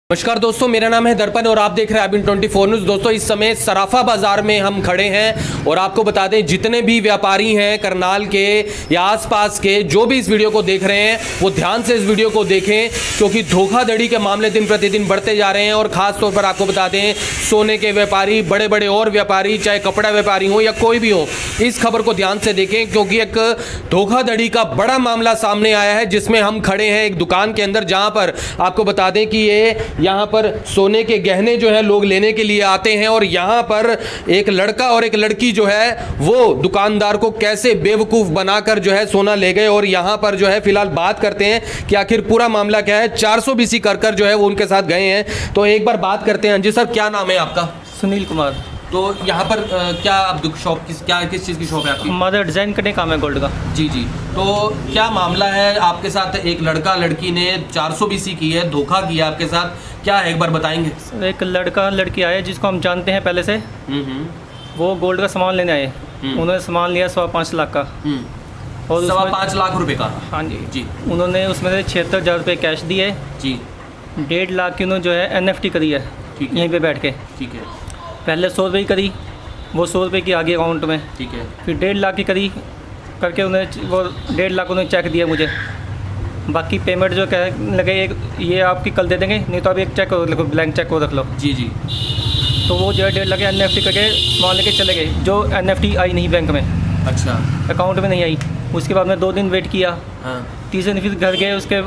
नमस्कार दोस्तों, मेरा नाम है दर्पण और आप देख रहे हैं आबिन 24 न्यूज़। दोस्तों इस समय सराफा बाजार में हम खड़े हैं और आपको बता दें जितने भी व्यापारी हैं करनाल के या आसपास के, जो भी इस वीडियो को देख रहे हैं वो ध्यान से इस वीडियो को देखें, क्योंकि धोखाधड़ी के मामले दिन प्रतिदिन बढ़ते जा रहे हैं। और ख़ास तौर पर आपको बता दें सोने के व्यापारी, बड़े बड़े और व्यापारी, चाहे कपड़ा व्यापारी हो या कोई भी हो, इस खबर को ध्यान से देखें, क्योंकि एक धोखाधड़ी का बड़ा मामला सामने आया है जिसमें हम खड़े हैं एक दुकान के अंदर, जहाँ पर आपको बता दें कि ये यहाँ पर सोने के गहने जो है लोग लेने के लिए आते हैं। और यहाँ पर एक लड़का और एक लड़की जो है वो दुकानदार को कैसे बेवकूफ़ बनाकर जो है सोना ले गए। और यहाँ पर जो है फिलहाल बात करते हैं कि आखिर पूरा मामला क्या है। 400 BC कर जो है वो उनके साथ गए हैं, तो एक बार बात करते हैं। जी सर, क्या नाम है आपका? सुनील कुमार। तो यहाँ पर क्या आप शॉप किस चीज़ की शॉप है आपकी? हमारा डिज़ाइन करने काम है गोल्ड का। जी जी। तो क्या मामला है आपके साथ? एक लड़का लड़की ने 400 BC की है, धोखा किया आपके साथ, क्या है एक बार बताएंगे? सर एक लड़का लड़की आए जिसको हम जानते हैं पहले से। वो गोल्ड का सामान लेने आए। उन्होंने सामान लिया 5.25 लाख का। और 5.25 लाख रुपए का? हाँ जी जी। उन्होंने उसमें से 76,000 रुपये कैश दिए जी। 1.5 लाख की उन्होंने जो है NFT करी है। ठीक है। यहीं पे बैठ के। ठीक है। पहले 100 रुपये की करी, वो 100 रुपये की आगे अकाउंट में। ठीक है। फिर 1.5 लाख की करी करके उन्हें वो 1.5 लाख उन्होंने चेक दिया मुझे। बाकी पेमेंट जो कह लगे ये आपकी कल दे देंगे, नहीं तो आप एक चेक रख लो, ब्लैंक चेक को रख लो। जी जी। तो वो जो है 1.5 लाख NFT करके सामान लेके चले गए, जो NFT आई नहीं बैंक में। अच्छा। अकाउंट में नहीं आई। उसके बाद में 2 दिन वेट किया। हाँ। तीसरे दिन फिर घर गए उसके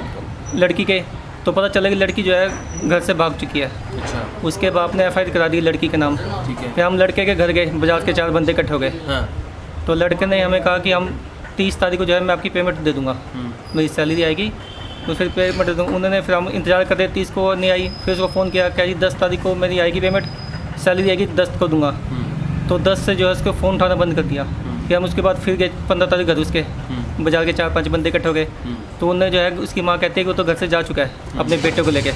लड़की के, तो पता चला कि लड़की जो है घर से भाग चुकी है। अच्छा। उसके बाद ने FIR करा दी लड़की के नाम। ठीक है। फिर हम लड़के के घर गए, बाजार के 4 बंदे इकट्ठे हो गए। हाँ। तो लड़के ने हमें कहा कि हम 30 तारीख को जो है मैं आपकी पेमेंट दे दूँगा, मेरी सैलरी आएगी तो फिर पेमेंट दे दूँगा। उन्होंने फिर हम इंतज़ार कर रहे, 30 को नहीं आई। फिर उसको फ़ोन किया, क्या जी 10 तारीख को मेरी आएगी पेमेंट, सैलरी आएगी 10 को दूँगा। तो 10 से जो है उसको फ़ोन उठाना बंद कर दिया। फिर हम उसके बाद फिर गए 15 तारीख घर उसके, बाजार के 4-5 बंदे इकट्ठे हो गए। तो उन्हें जो है उसकी माँ कहती है कि वो तो घर से जा चुका है अपने बेटे को लेके।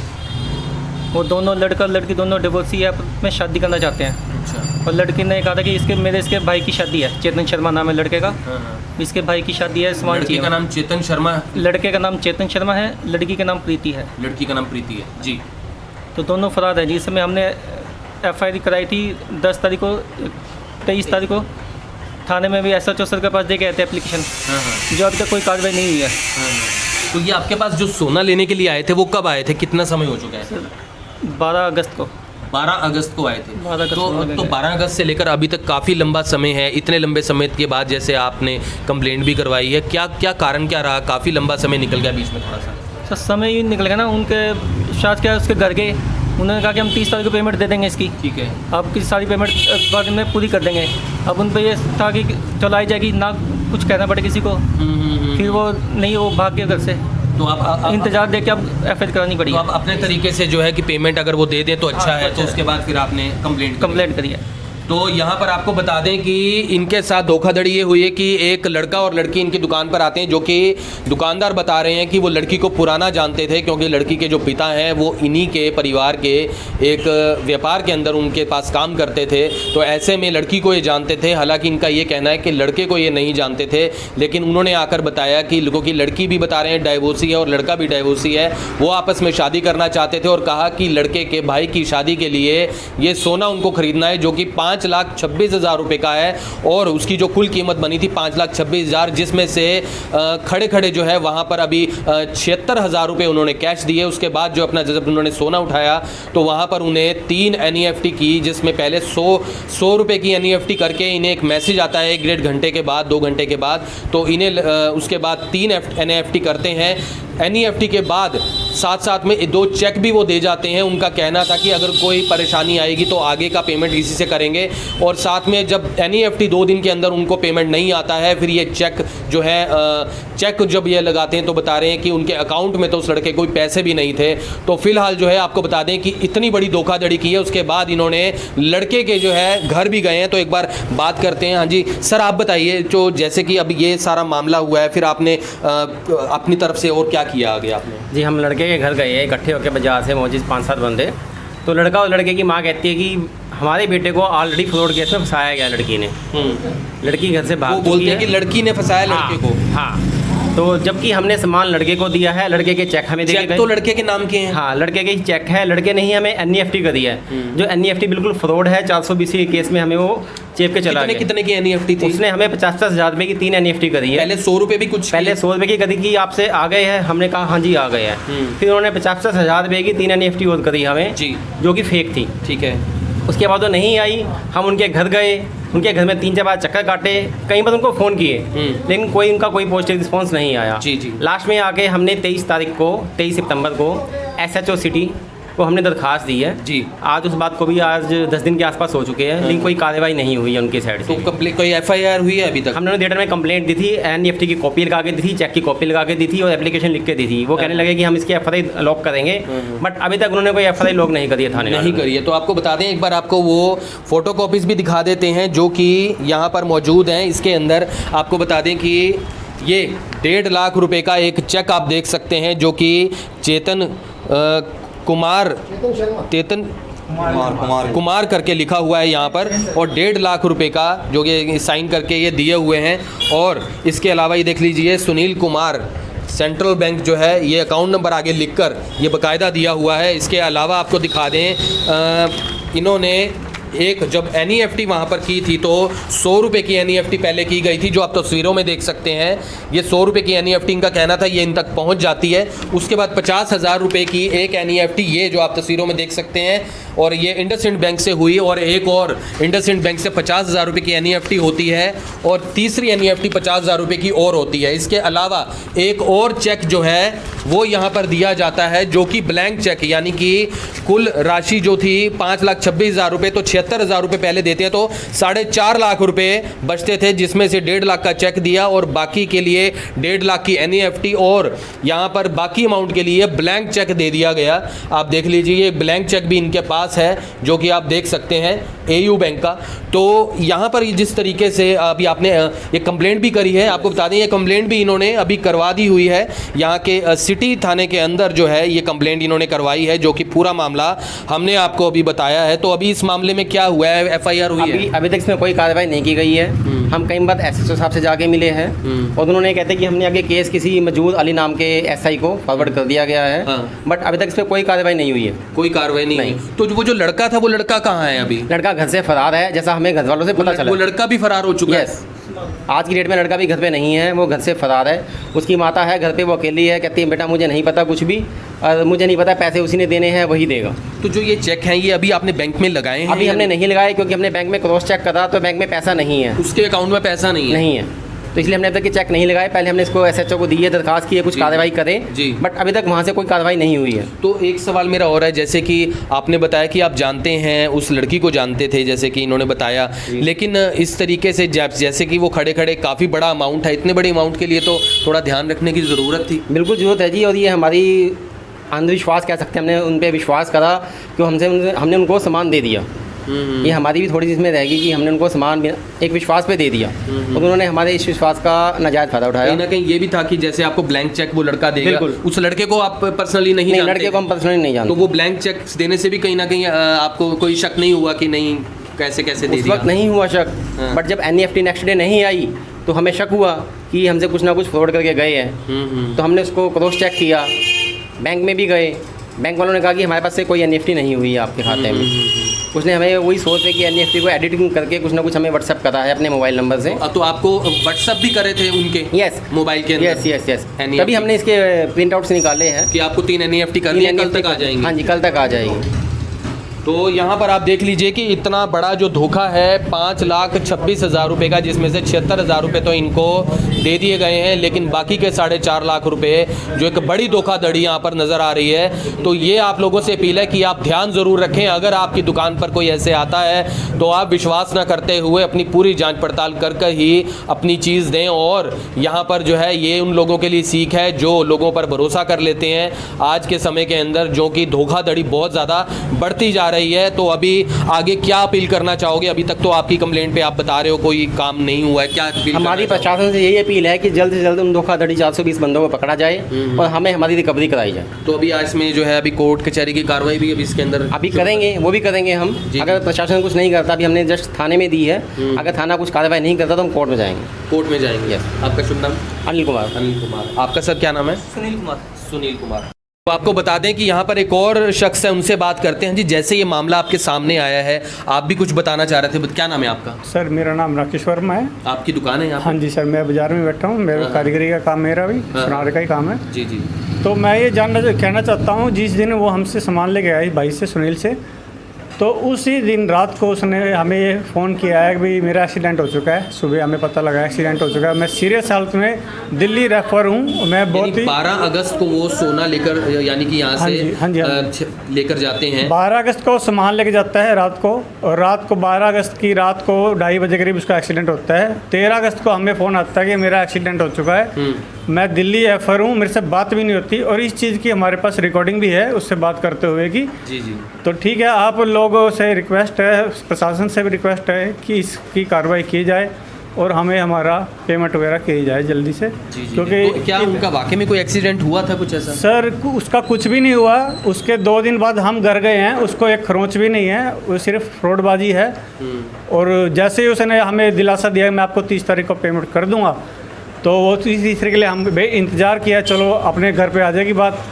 वो दोनों लड़का लड़की दोनों डिवोर्सी है, में शादी करना चाहते हैं। अच्छा। और लड़की ने कहा था कि इसके भाई की शादी है, चेतन शर्मा नाम है लड़के का। इसके भाई की शादी है, सामान लड़की का नाम चेतन शर्मा है? लड़के का नाम चेतन शर्मा है, लड़की का नाम प्रीति है। लड़की का नाम प्रीति है। जी। तो दोनों फरार हैं। जिस समय हमने FIR कराई थी 10 तारीख को, 23 तारीख को थाने में भी SHO सर के पास दे के आए थे एप्लीकेशन। हाँ। जो अभी तक कोई कार्रवाई नहीं हुई है। तो ये आपके पास जो सोना लेने के लिए आए थे वो कब आए थे, कितना समय हो चुका है? 12 अगस्त को। 12 अगस्त को आए थे। 12 अगस्त तो 12 अगस्त से लेकर अभी तक काफ़ी लंबा समय है। इतने लंबे समय के बाद जैसे आपने कंप्लेंट भी करवाई है, क्या कारण क्या रहा? काफ़ी लंबा समय निकल गया बीच में थोड़ा सा। सर समय ही निकल गया ना। उनके साथ क्या उसके घर गए, उन्होंने कहा कि हम 30 तारीख को पेमेंट दे देंगे इसकी। ठीक है। आपकी सारी पेमेंट बाद में पूरी कर देंगे। अब उन पर ये था कि चलो आई जाएगी ना, कुछ कहना पड़े किसी को। फिर वो नहीं, वो भाग गए घर से। तो आप इंतजार देके अब FIR करानी पड़ी। तो आप अपने तरीके से जो है कि पेमेंट अगर वो दे दें तो अच्छा है। तो उसके बाद फिर आपने कंप्लेंट करी है। तो यहाँ पर आपको बता दें कि इनके साथ धोखाधड़ी ये हुई है कि एक लड़का और लड़की इनकी दुकान पर आते हैं, जो कि दुकानदार बता रहे हैं कि वो लड़की को पुराना जानते थे, क्योंकि लड़की के जो पिता हैं वो इन्हीं के परिवार के एक व्यापार के अंदर उनके पास काम करते थे। तो ऐसे में लड़की को ये जानते थे। हालांकि इनका ये कहना है कि लड़के को ये नहीं जानते थे, लेकिन उन्होंने आकर बताया कि लोगों की लड़की भी बता रहे हैं डाइवोर्सी है और लड़का भी डाइवोर्सी है। वो आपस में शादी करना चाहते थे और कहा कि लड़के के भाई की शादी के लिए ये सोना उनको खरीदना है, जो कि 5,26,000 रुपये का है। और उसकी जो कुल कीमत बनी थी 5,26,000, जिसमें से खड़े खड़े जो है वहाँ पर अभी 76,000 रुपये उन्होंने कैश दिए। उसके बाद जो अपना जब उन्होंने सोना उठाया तो वहाँ पर उन्हें 3 NEFT की, जिसमें पहले 100 रुपये की NEFT करके इन्हें एक मैसेज आता है 1 डेढ़ घंटे के बाद, 2 घंटे के बाद। तो इन्हें उसके बाद 3 NEFT करते हैं। NEFT के बाद साथ साथ में 2 चेक भी वो दे जाते हैं। उनका कहना था कि अगर कोई परेशानी आएगी तो आगे का पेमेंट इसी से करेंगे। और साथ में जब NEFT 2 दिन के अंदर उनको पेमेंट नहीं आता है, फिर ये चेक जो है चेक जब ये लगाते हैं तो बता रहे हैं कि उनके अकाउंट में तो उस लड़के कोई पैसे भी नहीं थे। तो फिलहाल जो है आपको बता दें कि इतनी बड़ी धोखाधड़ी की है। उसके बाद इन्होंने लड़के के जो है घर भी गए हैं। तो एक बार बात करते हैं। हाँ जी सर, आप बताइए, जो जैसे कि अब ये सारा मामला हुआ है, फिर आपने अपनी तरफ से और क्या किया आगे आपने? जी, हम लड़के के घर गए इकट्ठे होकर बाजार से मौजूद 5-7 बंदे। तो लड़का और लड़के की माँ कहती है कि हमारे बेटे को ऑलरेडी फ्रॉड केस में फंसाया गया लड़की ने। लड़की घर से भाग वो बोलते हैं कि लड़की ने फंसाया लड़के को। हाँ। तो जबकि हमने सामान लड़के को दिया है, लड़के के चेक हमें दे के चेक गए। तो लड़के के नाम के हैं। हाँ, लड़के के ही चेक है, लड़के ने ही हमें NEFT का दिया है, जो NEFT बिल्कुल फ्रॉड है। 420 के केस में हमें वो चेप के चला गया। कितने की NEFT थी? उसने हमें 50-50 हज़ार रुपये की 3 NEFT करी है। पहले 100 रुपये भी कुछ पहले 100 रुपये की करी कि आपसे आ गए हैं, हमने कहा हाँ जी आ गए हैं। फिर उन्होंने 50-50 हज़ार रुपये की 3 NEFT और करी हमें जी, जो कि फेक थी। ठीक है। उसके बाद वो नहीं आई, हम उनके घर गए, उनके घर में 3-4 बार चक्कर काटे, कई बार उनको फ़ोन किए, लेकिन उनका कोई पॉजिटिव रिस्पॉन्स नहीं आया। जी जी। लास्ट में आके हमने 23 सितंबर को SHO सिटी को हमने दरखास्त दी है जी। आज उस बात को भी आज 10 दिन के आसपास हो चुके हैं, लेकिन कोई कार्रवाई नहीं हुई है उनकी साइड से। तो कोई FIR हुई है अभी तक? हमने थिएटर में कंप्लेंट दी थी, NEFT की कॉपी लगा के दी थी, चेक की कॉपी लगा के दी थी और एप्लीकेशन लिख के दी थी। वो कहने लगे कि हम इसकी FIR लॉक करेंगे, बट अभी तक उन्होंने कोई FIR लॉक नहीं करी है थाने नहीं करी है। तो आपको बता दें, एक बार आपको वो फोटो कॉपीज़ भी दिखा देते हैं जो कि यहाँ पर मौजूद हैं। इसके अंदर आपको बता दें कि ये 1.5 लाख रुपए का एक चेक आप देख सकते हैं जो कि चेतन कुमार करके लिखा हुआ है यहाँ पर, और 1.5 लाख रुपए का जो कि साइन करके ये दिए हुए हैं। और इसके अलावा ये देख लीजिए, सुनील कुमार सेंट्रल बैंक जो है ये अकाउंट नंबर आगे लिखकर ये बाकायदा दिया हुआ है। इसके अलावा आपको दिखा दें, इन्होंने एक जब NEFT वहाँ पर की थी तो 100 रुपये की NEFT पहले की गई थी, जो आप तस्वीरों में देख सकते हैं। ये 100 रुपये की NEFT इनका कहना था ये इन तक पहुँच जाती है। उसके बाद 50,000 रुपये की एक NEFT ये जो आप तस्वीरों में देख सकते हैं, और ये इंडसइंड बैंक से हुई, और एक और इंडसइंड बैंक से 50,000 रुपये की NEFT होती है, और तीसरी NEFT 50,000 रुपये की और होती है। इसके अलावा एक और चेक जो है वो यहाँ पर दिया जाता है जो कि ब्लैंक चेक, यानी कि कुल राशि जो थी 5,26,000 रुपये, तो 76,000 रुपये पहले देते हैं तो 4.5 लाख रुपए बचते थे, जिसमें से 1.5 लाख का चेक दिया और बाकी के लिए 1.5 लाख की NEFT और यहाँ पर बाकी अमाउंट के लिए ब्लैंक चेक दे दिया गया। आप देख लीजिए, ये ब्लैंक चेक भी इनके पास है जो कि आप देख सकते हैं AU बैंक का। तो यहाँ पर जिस तरीके से अभी आपने ये कंप्लेंट भी करी है, आपको बता दें ये कंप्लेंट भी इन्होंने अभी करवा दी हुई है। यहाँ के सिटी थाने के अंदर जो है ये कंप्लेंट इन्होंने करवाई है, जो कि पूरा मामला हमने आपको अभी बताया है। तो अभी इस मामले में क्या हुआ है, FIR हुई है? अभी तक इसमें कोई कार्रवाई नहीं की गई है। हम कई बार SHO साहब से जाके मिले हैं और उन्होंने कहते हैं कि हमने आगे केस किसी मजूद अली नाम के SI को फॉरवर्ड कर दिया गया है, बट अभी तक इस पर कोई कार्रवाई नहीं हुई है। कोई कार्रवाई नहीं। तो वो जो लड़का था वो लड़का कहाँ है अभी? लड़का घर से फरार है, जैसा हमें घर वालों से पता चला। वो लड़का भी फरार हो चुका है? आज की डेट में लड़का भी घर पे नहीं है, वो घर से फरार है। उसकी माता है घर पे, वो अकेली है, कहती है बेटा मुझे नहीं पता कुछ भी, और मुझे नहीं पता पैसे उसी ने देने हैं, वही देगा। तो जो ये चेक हैं ये अभी आपने बैंक में लगाए हैं? अभी हमने नहीं लगाए, क्योंकि हमने बैंक में क्रॉस चेक करा तो बैंक में पैसा नहीं है, उसके अकाउंट में पैसा नहीं है। तो इसलिए हमने अभी तक के चेक नहीं लगाए। पहले हमने इसको SHO को दी है, दरखास्त की है कुछ कार्रवाई करें जी, बट अभी तक वहाँ से कोई कार्रवाई नहीं हुई है। तो एक सवाल मेरा और है, जैसे कि आपने बताया कि आप जानते हैं, उस लड़की को जानते थे जैसे कि इन्होंने बताया, लेकिन इस तरीके से जैसे कि वो खड़े खड़े काफ़ी बड़ा अमाउंट है, इतने बड़े अमाउंट के लिए तो थोड़ा ध्यान रखने की ज़रूरत थी। बिल्कुल ज़रूरत है जी, और ये हमारी अंधविश्वास कह सकते हैं। हमने उन पर विश्वास करा कि हमने उनको सामान दे दिया। ये हमारी भी थोड़ी सी इसमें रहेगी कि हमने उनको सामान एक विश्वास पे दे दिया और उन्होंने हमारे इस विश्वास का नाजायज़ फ़ायदा उठाया। कहीं ना कहीं ये भी था कि जैसे आपको ब्लैंक चेक वो लड़का देगा, उस लड़के को आप पर्सनली नहीं जानते? लड़के को हम पर्सनली नहीं जानते। तो वो ब्लैंक चेक देने से भी कहीं ना कहीं आपको कोई शक नहीं हुआ कि नहीं कैसे दे दिया? उस वक्त नहीं हुआ शक, बट जब NEFT नेक्स्ट डे नहीं आई तो हमें शक हुआ कि हमसे कुछ ना कुछ फ्रॉड करके गए हैं। तो हमने उसको क्रॉस चेक किया, बैंक में भी गए, बैंक वालों ने कहा कि हमारे पास से कोई NEFT नहीं हुई है आपके खाते में। उसने हमें वही सोच है कि NEFT को एडिटिंग करके कुछ ना कुछ हमें व्हाट्सअप करा है अपने मोबाइल नंबर से। तो आपको व्हाट्सअप भी करे थे उनके? यस, मोबाइल के अंदर? यस। तभी हमने इसके प्रिंट आउट्स निकाले हैं कि आपको 3 NEFT करनी है, कल तक आ जाएंगे? हाँ जी, कल तक आ जाएगी। तो यहाँ पर आप देख लीजिए कि इतना बड़ा जो धोखा है 5,26,000 रुपये का, जिसमें से 76,000 रुपये तो इनको दे दिए गए हैं, लेकिन बाकी के 4.5 लाख रुपए जो एक बड़ी धोखाधड़ी यहाँ पर नज़र आ रही है। तो ये आप लोगों से अपील है कि आप ध्यान ज़रूर रखें, अगर आपकी दुकान पर कोई ऐसे आता है तो आप विश्वास न करते हुए अपनी पूरी जाँच पड़ताल कर ही अपनी चीज़ दें। और यहाँ पर जो है ये उन लोगों के लिए सीख है जो लोगों पर भरोसा कर लेते हैं आज के समय के अंदर, जो कि धोखाधड़ी बहुत ज़्यादा बढ़ती जा रही है। तो अभी आगे क्या अपील करना चाहोगे? अभी तक तो आपकी कंप्लेंट पे आप बता रहे हो कोई काम नहीं हुआ है, क्या अपील हमारी करना चाहोगे? प्रशासन से यही अपील है कि जल्द से जल्द उन धोखाधड़ी 420 बंदों को पकड़ा जाए और हमें हमारी रिकवरी कराई जाए। तो अभी आज में जो है अभी कोर्ट कचहरी की कार्रवाई भी अभी इसके अंदर अभी करेंगे, वो भी करेंगे हम। जी। अगर प्रशासन कुछ नहीं करता, अभी हमने जस्ट थाने में दी है, अगर थाना कुछ कार्रवाई नहीं करता तो हम कोर्ट में जाएंगे। कोर्ट में जाएंगे। Yes. आपका शुभ नाम? अनिल कुमार। अनिल कुमार। आपका सर क्या नाम है? सुनील कुमार। सुनील कुमार। तो आपको बता दें कि यहाँ पर एक और शख्स है, उनसे बात करते हैं। जी, जैसे ये मामला आपके सामने आया है, आप भी कुछ बताना चाह रहे थे, क्या नाम है आपका? सर मेरा नाम राकेश वर्मा है। आपकी दुकान है यहाँ हाँ जी सर, मैं बाज़ार में बैठा हूँ, मेरा हाँ। कारीगरी का काम मेरा भी हाँ। सुनार का ही काम है। जी जी। तो मैं ये कहना चाहता हूँ, जिस दिन वो हमसे सामान लेके आई भाई से, सुनील से, तो उसी दिन रात को उसने हमें ये फ़ोन किया है कि भाई मेरा एक्सीडेंट हो चुका है। सुबह हमें पता लगा एक्सीडेंट हो चुका है, मैं सीरियस हालत में दिल्ली रेफर हूँ। मैं बहुत ही 12 अगस्त को वो सोना लेकर, यानी कि यहाँ हाँ से जी, हाँ जी, हाँ जी। लेकर जाते हैं। 12 अगस्त को सामान लेके जाता है रात को, और रात को 12 अगस्त की रात को 2:30 बजे करीब उसका एक्सीडेंट होता है। 13 अगस्त को हमें फ़ोन आता है कि मेरा एक्सीडेंट हो चुका है। मैं दिल्ली एफर हूँ, मेरे से बात भी नहीं होती, और इस चीज़ की हमारे पास रिकॉर्डिंग भी है उससे बात करते हुए की। जी जी। तो ठीक है, आप लोगों से रिक्वेस्ट है, प्रशासन से भी रिक्वेस्ट है कि इसकी कार्रवाई की जाए और हमें हमारा पेमेंट वगैरह की जाए जल्दी से। जी जी। क्योंकि तो क्या उनका वाकई में कोई एक्सीडेंट हुआ था कुछ ऐसा? सर उसका कुछ भी नहीं हुआ। उसके 2 दिन बाद हम घर गए हैं, उसको एक खरोंच भी नहीं है, वो सिर्फ फ्रॉडबाजी है। और जैसे ही उसने हमें दिलासा दिया मैं आपको 30 तारीख को पेमेंट कर दूंगा, तो वो 30 तारीख के लिए हम इंतज़ार किया, चलो अपने घर पे आ जाएगी बात।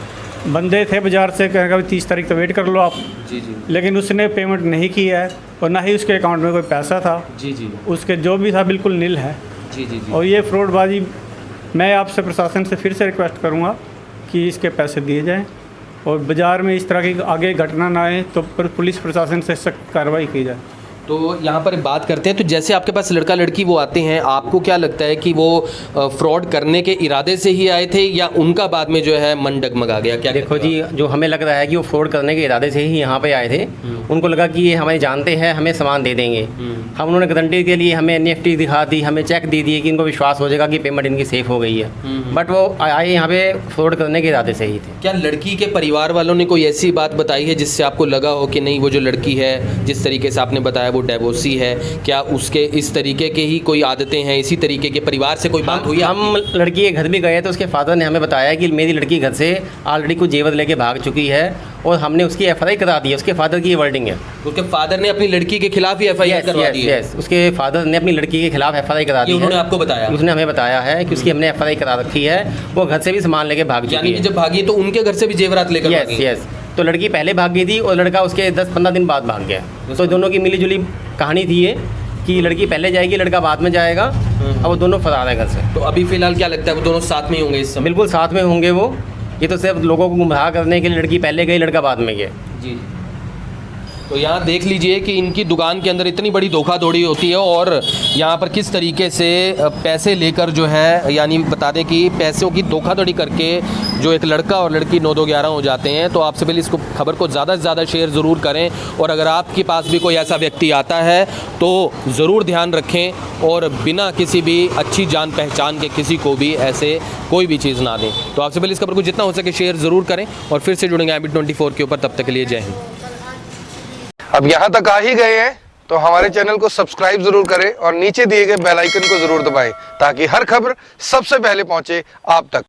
बंदे थे बाज़ार से, कहेगा 30 तारीख तो वेट कर लो आप। जी जी। लेकिन उसने पेमेंट नहीं की है, और ना ही उसके अकाउंट में कोई पैसा था। जी जी। उसके जो भी था बिल्कुल नील है। जी जी जी। और ये फ्रॉडबाजी, मैं आपसे प्रशासन से फिर से रिक्वेस्ट करूंगा कि इसके पैसे दिए जाएं, और बाज़ार में इस तरह की आगे घटना ना आए, तो पुलिस प्रशासन से सख्त कार्रवाई की जाए। तो यहाँ पर बात करते हैं, तो जैसे आपके पास लड़का लड़की वो आते हैं, आपको क्या लगता है कि वो फ्रॉड करने के इरादे से ही आए थे, या उनका बाद में जो है मन डगमगा गया? क्या देखो जी, जो हमें लग रहा है कि वो फ्रॉड करने के इरादे से ही यहाँ पे आए थे। उनको लगा कि ये हमें जानते हैं, हमें सामान दे देंगे। हम उन्होंने गारंटी के लिए हमें NFT दिखा दी, हमें चेक दे दिए कि इनको विश्वास हो जाएगा कि पेमेंट इनकी सेफ हो गई है। बट वो आए यहाँ पे फ्रॉड करने के इरादे से ही थे। क्या लड़की के परिवार वालों ने कोई ऐसी बात बताई है जिससे आपको लगा हो कि नहीं, वो जो लड़की है जिस तरीके से आपने बताया वो डिवोर्सी है, क्या उसके इस तरीके के ही कोई आदतें हैं, इसी तरीके के परिवार से कोई बात हुई? हम लड़की के घर भी गए तो उसके फादर ने हमें बताया कि मेरी लड़की घर से ऑलरेडी कुछ जेवर लेके भाग चुकी है, और हमने उसकी FIR करा दी है। उसके फादर की ये वर्डिंग है। उसके फादर ने अपनी लड़की के खिलाफ ही FIR करवा दी है? यस, उसके फादर ने अपनी लड़की के खिलाफ FIR करा दी है। उन्होंने आपको बताया? उसने हमें बताया है कि उसकी हमने FIR करा रखी है। वो घर से भी सामान लेके भाग यानी चुकी कि है। जब भागी तो उनके घर से भी जेवरात लेकर भागी? यस। तो लड़की पहले भाग गई थी और लड़का उसके 10-15 दिन बाद भाग गया। तो दोनों की मिली जुली कहानी थी ये, कि लड़की पहले जाएगी, लड़का बाद में जाएगा। अब वो दोनों फरार हैं घर से। तो अभी फिलहाल क्या लगता है वो दोनों साथ में ही होंगे इस समय? बिल्कुल साथ में होंगे वो। ये तो सिर्फ लोगों को गुमराह करने के लिए लड़की पहले गई, लड़का बाद में गया। जी। तो यहाँ देख लीजिए कि इनकी दुकान के अंदर इतनी बड़ी धोखाधड़ी होती है, और यहाँ पर किस तरीके से पैसे लेकर जो है, यानी बता दें कि पैसों की धोखाधड़ी करके जो एक लड़का और लड़की 9-2-11 हो जाते हैं। तो आपसे पहले इसको खबर को ज़्यादा से ज़्यादा शेयर ज़रूर करें, और अगर आपके पास भी कोई ऐसा व्यक्ति आता है तो ज़रूर ध्यान रखें, और बिना किसी भी अच्छी जान पहचान के किसी को भी ऐसे कोई भी चीज़ ना दें। तो आपसे पहले इस खबर को जितना हो सके शेयर ज़रूर करें, और फिर से जुड़ेंगे एबी 24 के ऊपर। तब तक के लिए जय हिंद। अब यहाँ तक आ ही गए हैं तो हमारे चैनल को सब्सक्राइब जरूर करें और नीचे दिए गए बेल आइकन को जरूर दबाएं, ताकि हर खबर सबसे पहले पहुंचे आप तक।